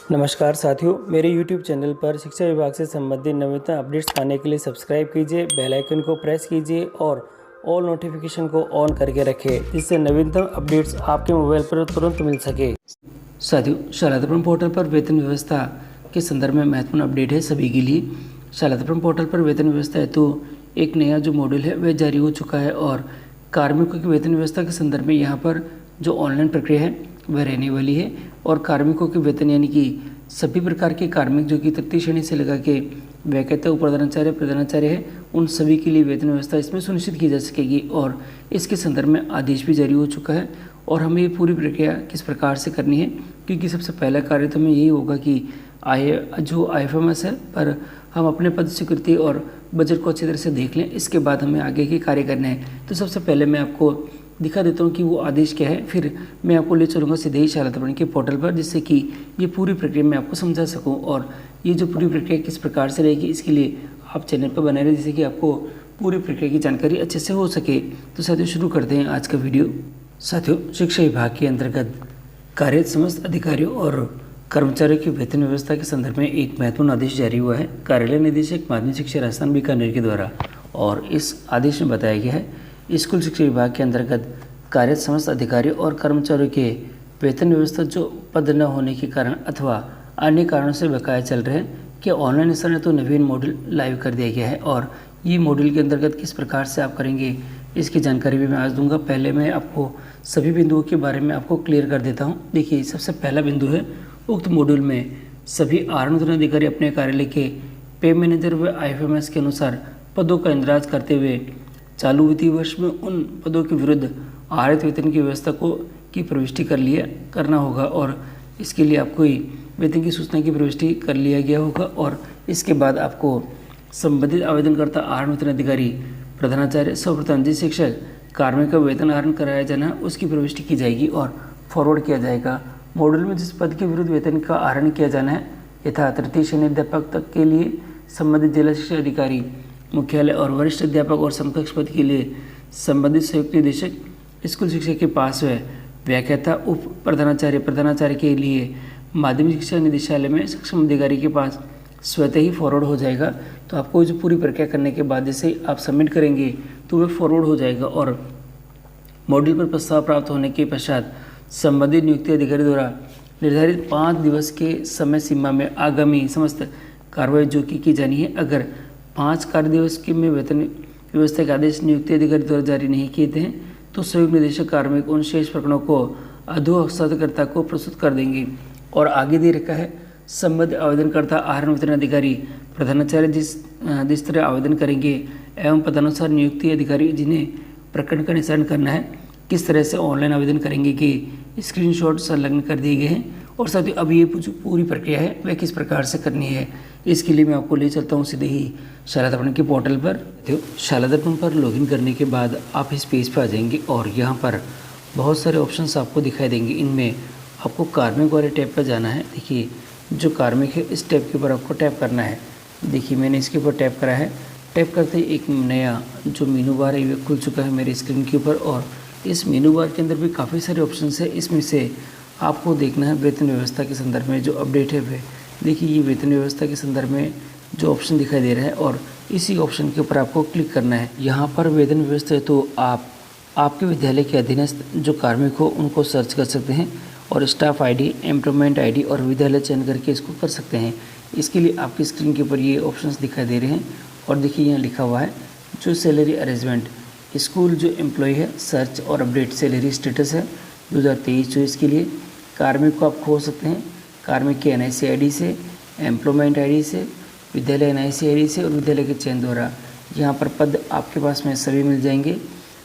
नमस्कार साथियों, मेरे YouTube चैनल पर शिक्षा विभाग से संबंधित नवीनतम अपडेट्स पाने के लिए सब्सक्राइब कीजिए, बेल आइकन को प्रेस कीजिए और ऑल नोटिफिकेशन को ऑन करके रखें, जिससे नवीनतम अपडेट्स आपके मोबाइल पर तुरंत मिल सके। साथियों, शाला दर्पण पोर्टल पर वेतन व्यवस्था के संदर्भ में महत्वपूर्ण अपडेट है सभी के लिए। शाला दर्पण पोर्टल पर वेतन व्यवस्था हेतु एक नया जो मॉड्यूल है वह जारी हो चुका है और कार्मिकों की वेतन व्यवस्था के संदर्भ में यहाँ पर जो ऑनलाइन प्रक्रिया है वह रहने वाली है और कार्मिकों के वेतन यानी कि सभी प्रकार के कार्मिक जो कि तृतीय श्रेणी से लगा के वैकेता प्रधानाचार्य प्रधानाचार्य है, उन सभी के लिए वेतन व्यवस्था इसमें सुनिश्चित की जा सकेगी और इसके संदर्भ में आदेश भी जारी हो चुका है। और हमें ये पूरी प्रक्रिया किस प्रकार से करनी है, क्योंकि सबसे पहला कार्य तो हमें यही होगा कि IFMS है पर हम अपने पद स्वीकृति और बजट को अच्छी तरह से देख लें, इसके बाद हमें आगे के कार्य करने हैं। तो सबसे पहले मैं आपको दिखा देता हूँ कि वो आदेश क्या है, फिर मैं आपको ले चलूँगा सीधे ही शाला दर्पण के पोर्टल पर, जिससे कि ये पूरी प्रक्रिया मैं आपको समझा सकूँ और ये जो पूरी प्रक्रिया किस प्रकार से रहेगी इसके लिए आप चैनल पर बने रहे, जिससे कि आपको पूरी प्रक्रिया की जानकारी अच्छे से हो सके। तो साथियों शुरू करते हैं आज का वीडियो। साथियों, शिक्षा विभाग के अंतर्गत कार्यरत समस्त अधिकारियों और कर्मचारियों की वेतन व्यवस्था के संदर्भ में एक महत्वपूर्ण आदेश जारी हुआ है कार्यालय निदेशक माध्यमिक शिक्षा राजस्थान बीकानेर के द्वारा। और इस आदेश में बताया गया है, स्कूल शिक्षा विभाग के अंतर्गत कार्यरत समस्त अधिकारियों और कर्मचारियों के वेतन व्यवस्था जो पद न होने के कारण अथवा अन्य कारणों से बकाया चल रहे हैं कि ऑनलाइन स्तर में तो नवीन मॉड्यूल लाइव कर दिया गया है और ये मॉड्यूल के अंतर्गत किस प्रकार से आप करेंगे इसकी जानकारी भी मैं आज दूंगा। पहले मैं आपको सभी बिंदुओं के बारे में आपको क्लियर कर देता हूँ। देखिए, सबसे पहला बिंदु है, उक्त मॉड्यूल में सभी आरोहण अधिकारी अपने कार्यालय के पे मैनेजर व IFMS के अनुसार पदों का इंद्राज करते हुए चालू वित्तीय वर्ष में उन पदों के विरुद्ध आरक्षित वेतन की व्यवस्था की प्रविष्टि करना होगा और इसके लिए आपको वेतन की सूचना की प्रविष्टि कर लिया गया होगा और इसके बाद आपको संबंधित आवेदनकर्ता आरोहण वेतन अधिकारी प्रधानाचार्य स्वप्रधान शिक्षक कार्मिक का वेतन आहरण कराया जाना उसकी प्रविष्टि की जाएगी और फॉरवर्ड किया जाएगा। मॉड्यूल में जिस पद के विरुद्ध वेतन का आहरण किया जाना है यथा तृतीय श्रेणी अध्यापक तक के लिए संबंधित जिला शिक्षा अधिकारी मुख्यालय और वरिष्ठ अध्यापक और समकक्ष पद के लिए संबंधित संयुक्त निदेशक स्कूल शिक्षा के पास है व्याख्याता उप प्रधानाचार्य के लिए माध्यमिक शिक्षा निदेशालय में सक्षम अधिकारी के पास स्वतः ही फॉरवर्ड हो जाएगा। तो आपको जो पूरी प्रक्रिया करने के बाद जैसे आप सबमिट करेंगे तो वह फॉरवर्ड हो जाएगा और मॉड्यूल पर प्रस्ताव प्राप्त होने के पश्चात संबंधित नियुक्ति अधिकारी द्वारा निर्धारित 5 दिवस के समय सीमा में आगामी समस्त कार्रवाई जो की जानी है। अगर 5 कार्य दिवस के में वेतन व्यवस्था के आदेश नियुक्ति अधिकारी द्वारा जारी नहीं किए थे तो संयुक्त निदेशक कार्मिक उन शेष प्रकरणों को अधोहस्ताक्षरकर्ता को प्रस्तुत कर देंगे। और आगे दे रखा है, संबद्ध आवेदनकर्ता आहरण वेतन अधिकारी प्रधानाचार्य जिस तरह आवेदन करेंगे एवं पदानुसार नियुक्ति अधिकारी जिन्हें प्रकरण का निस्तारण करना है किस तरह से ऑनलाइन आवेदन करेंगे कि स्क्रीनशॉट संलग्न कर दिए गए हैं। और साथ ही अब ये जो पूरी प्रक्रिया है वह किस प्रकार से करनी है इसके लिए मैं आपको ले चलता हूँ सीधे ही शाला दर्पण के पोर्टल पर। तो शाला दर्पण पर लॉगिन करने के बाद आप इस पेज पर आ जाएंगे और यहाँ पर बहुत सारे ऑप्शंस आपको दिखाई देंगे। इनमें आपको कार्मिक वाले टैब पर जाना है। देखिए, जो कार्मिक है इस टैब के ऊपर आपको टैप करना है। देखिए, मैंने इसके ऊपर टैप करा है। टैप करते ही एक नया जो मेनू बार है वह खुल चुका है मेरी स्क्रीन के ऊपर और इस मेनू बार के अंदर भी काफ़ी सारे ऑप्शंस है। इसमें से आपको देखना है वेतन व्यवस्था के संदर्भ में जो अपडेट है वह। देखिए, ये वेतन व्यवस्था के संदर्भ में जो ऑप्शन दिखाई दे रहा है और इसी ऑप्शन के ऊपर आपको क्लिक करना है। यहाँ पर वेतन व्यवस्था है तो आपके विद्यालय के अधीनस्थ जो कार्मिक हो उनको सर्च कर सकते हैं और स्टाफ ID, एम्प्लॉयमेंट ID और विद्यालय चयन करके इसको कर सकते हैं। इसके लिए आपकी स्क्रीन के ऊपर ये ऑप्शंस दिखाई दे रहे हैं और देखिए यहाँ लिखा हुआ है जो सैलरी अरेंजमेंट स्कूल जो एम्प्लॉय है सर्च और अपडेट सैलरी स्टेटस है 2023-24 के लिए। कार्मिक को आप खोज सकते हैं कार्मिक के NIC ID से, एम्प्लॉयमेंट ID से, विद्यालय NIC ID से और विद्यालय के चयन द्वारा। यहाँ पर पद आपके पास में सभी मिल जाएंगे,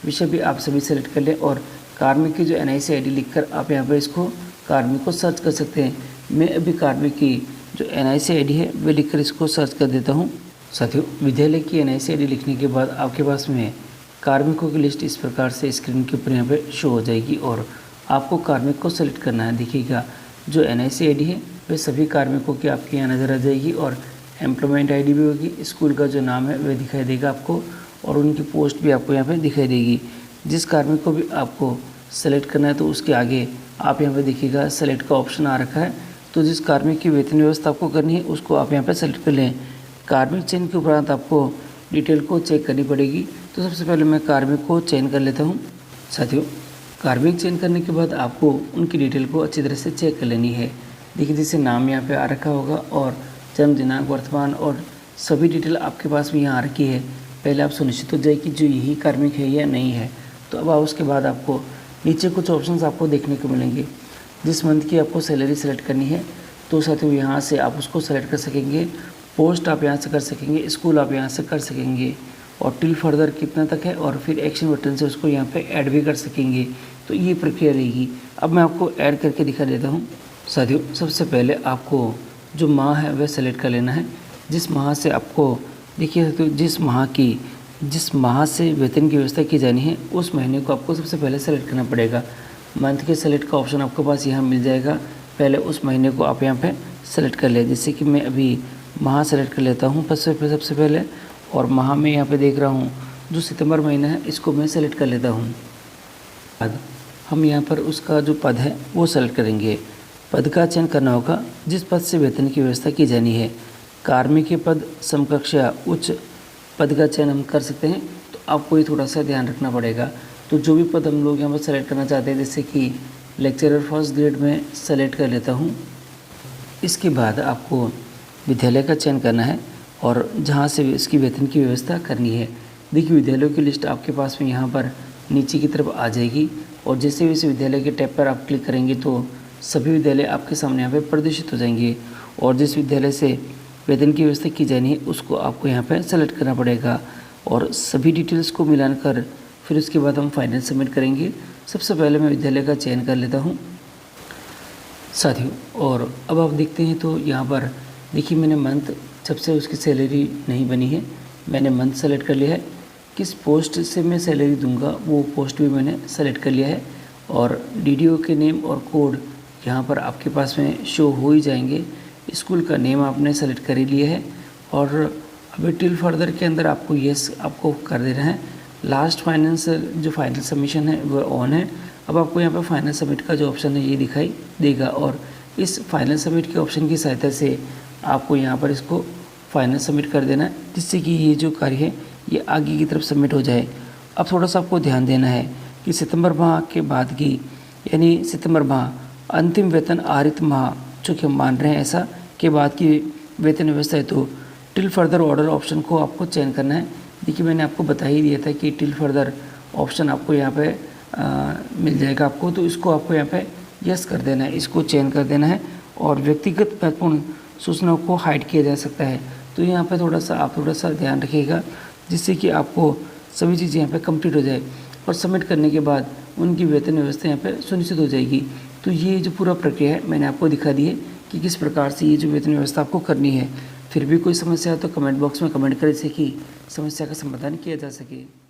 विषय भी आप सभी सेलेक्ट कर लें और कार्मिक की जो NIC ID लिखकर आप यहाँ पर इसको कार्मिक को सर्च कर सकते हैं। मैं अभी कार्मिक की जो NIC ID है वह लिखकर इसको सर्च कर देता हूँ। साथियों, विद्यालय की NIC ID लिखने के बाद आपके पास में कार्मिकों की लिस्ट इस प्रकार से स्क्रीन के ऊपर यहाँ पे शो हो जाएगी और आपको कार्मिक को सेलेक्ट करना है। देखिएगा, जो NIC ID है वह सभी कार्मिकों की आपके यहाँ नज़र आ जाएगी और एम्प्लॉयमेंट ID भी होगी, स्कूल का जो नाम है वह दिखाई देगा आपको और उनकी पोस्ट भी आपको यहाँ पे दिखाई देगी। जिस कार्मिक को भी आपको सेलेक्ट करना है तो उसके आगे आप यहाँ पे देखिएगा सेलेक्ट का ऑप्शन आ रखा है, तो जिस कार्मिक की वेतन व्यवस्था आपको करनी है उसको आप यहाँ पर सेलेक्ट कर लें। कार्मिक चयन के उपरांत आपको डिटेल को चेक करनी पड़ेगी। तो सबसे पहले मैं कार्मिक को चयन कर लेता हूँ। साथियों, कार्मिक चयन करने के बाद आपको उनकी डिटेल को अच्छी तरह से चेक कर लेनी है। देखिए, जैसे नाम यहाँ पे आ रखा होगा और जन्म दिनांक, वर्तमान और सभी डिटेल आपके पास भी यहाँ आ रखी है। पहले आप सुनिश्चित हो जाए कि जो यही कार्मिक है या नहीं है। तो अब उसके बाद आपको नीचे कुछ ऑप्शंस आपको देखने को मिलेंगे। जिस मंथ की आपको सैलरी सेलेक्ट करनी है तो साथियों यहाँ से आप उसको सेलेक्ट कर सकेंगे। पोस्ट आप यहाँ से कर सकेंगे, स्कूल आप यहाँ से कर सकेंगे और टिल फर्दर कितना तक है और फिर एक्शन बटन से उसको यहाँ पे ऐड भी कर सकेंगे। तो ये प्रक्रिया रहेगी। अब मैं आपको ऐड करके दिखा देता हूँ। साथियों, सबसे पहले आपको जो माह है वह सेलेक्ट कर लेना है। जिस माह से आपको देखिए तो जिस माह से वेतन की व्यवस्था की जानी है उस महीने को आपको सबसे पहले सेलेक्ट करना पड़ेगा। मंथ के सेलेक्ट का ऑप्शन आपके पास यहाँ मिल जाएगा। पहले उस महीने को आप यहाँ पे सेलेक्ट कर लें। जैसे कि मैं अभी माह सेलेक्ट कर लेता हूँ सबसे पहले, और माह में यहाँ पे देख रहा हूँ जो सितंबर महीना है इसको मैं सेलेक्ट कर लेता हूँ। अब हम यहाँ पर उसका जो पद है वो सेलेक्ट करेंगे। पद का चयन करना होगा जिस पद से वेतन की व्यवस्था की जानी है। कार्मिक के पद, समकक्ष या उच्च पद का चयन हम कर सकते हैं। तो आपको ये थोड़ा सा ध्यान रखना पड़ेगा। तो जो भी पद हम लोग यहाँ पर सेलेक्ट करना चाहते हैं, जैसे कि लेक्चरर फर्स्ट ग्रेड में सेलेक्ट कर लेता हूँ। इसके बाद आपको विद्यालय का चयन करना है और जहाँ से इसकी वेतन की व्यवस्था करनी है। देखिए, विद्यालयों की लिस्ट आपके पास में यहाँ पर नीचे की तरफ आ जाएगी और जैसे इस विद्यालय के टैब पर आप क्लिक करेंगे तो सभी विद्यालय आपके सामने यहाँ पर प्रदर्शित हो जाएंगे और जिस विद्यालय से वेतन की व्यवस्था की जानी है उसको आपको यहाँ पर सेलेक्ट करना पड़ेगा और सभी डिटेल्स को मिलाकर फिर उसके बाद हम फाइनल सबमिट करेंगे। सबसे पहले मैं विद्यालय का चयन कर लेता हूँ साथियों। और अब आप देखते हैं तो यहाँ पर देखिए, मैंने मंथ, जब से उसकी सैलरी नहीं बनी है मैंने मंथ सेलेक्ट कर लिया है। किस पोस्ट से मैं सैलरी दूंगा वो पोस्ट भी मैंने सेलेक्ट कर लिया है और डीडीओ के नेम और कोड यहाँ पर आपके पास में शो हो ही जाएंगे। स्कूल का नेम आपने सेलेक्ट कर ही लिया है और अभी टिल फर्दर के अंदर आपको येस आपको कर देना है। लास्ट फाइनेंस जो फाइनल सबमिशन है वो ऑन है। अब आपको यहाँ पर फाइनल सबमिट का जो ऑप्शन है ये दिखाई देगा और इस फाइनल सबमिट के ऑप्शन की सहायता से आपको यहाँ पर इसको फाइनल सबमिट कर देना है, जिससे कि ये जो कार्य है ये आगे की तरफ सबमिट हो जाए। अब थोड़ा सा आपको ध्यान देना है कि सितंबर माह के बाद की, यानी सितंबर माह अंतिम वेतन आहरित माह जो कि हम मान रहे हैं ऐसा, के बाद की वेतन व्यवस्था है तो टिल फर्दर ऑर्डर ऑप्शन को आपको चयन करना है। देखिए, मैंने आपको बता ही दिया था कि टिल फर्दर ऑप्शन आपको यहाँ पे मिल जाएगा आपको, तो इसको आपको यहाँ पे यस कर देना है, इसको चयन कर देना है और व्यक्तिगत महत्वपूर्ण सूचनाओं को हाइड किया जा सकता है। तो यहाँ पे आप थोड़ा सा ध्यान रखिएगा जिससे कि आपको सभी चीज़ें यहाँ पे कंप्लीट हो जाए और सबमिट करने के बाद उनकी वेतन व्यवस्था यहाँ पे सुनिश्चित हो जाएगी। तो ये जो पूरा प्रक्रिया है मैंने आपको दिखा दी है कि किस प्रकार से ये जो वेतन व्यवस्था आपको करनी है। फिर भी कोई समस्या है तो कमेंट बॉक्स में कमेंट करें, जिससे कि समस्या का समाधान किया जा सके।